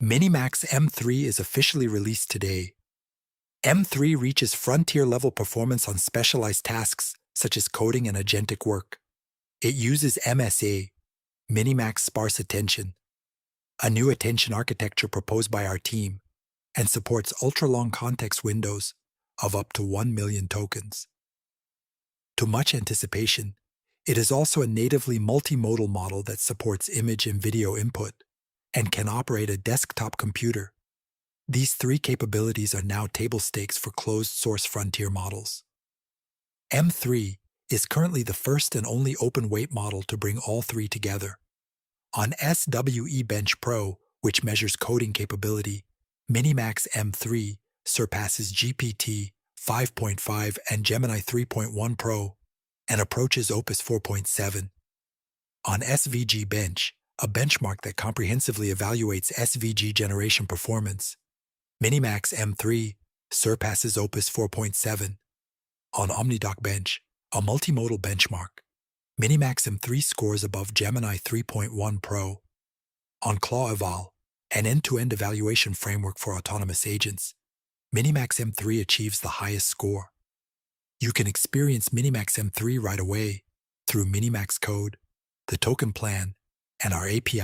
Minimax M3 is officially released today. M3 reaches frontier-level performance on specialized tasks such as coding and agentic work. It uses MSA, Minimax Sparse Attention, a new attention architecture proposed by our team, and supports ultra-long context windows of up to 1 million tokens. To much anticipation, it is also a natively multimodal model that supports image and video input and can operate a desktop computer. These three capabilities are now table stakes for closed-source frontier models. M3 is currently the first and only open-weight model to bring all three together. On SWE Bench Pro, which measures coding capability, Minimax M3 surpasses GPT 5.5 and Gemini 3.1 Pro and approaches Opus 4.7. On SVG Bench, a benchmark that comprehensively evaluates SVG generation performance, Minimax M3 surpasses Opus 4.7. On OmniDoc Bench, a multimodal benchmark, Minimax M3 scores above Gemini 3.1 Pro. On ClawEval, an end-to-end evaluation framework for autonomous agents, Minimax M3 achieves the highest score. You can experience Minimax M3 right away through Minimax Code, the token plan, and our API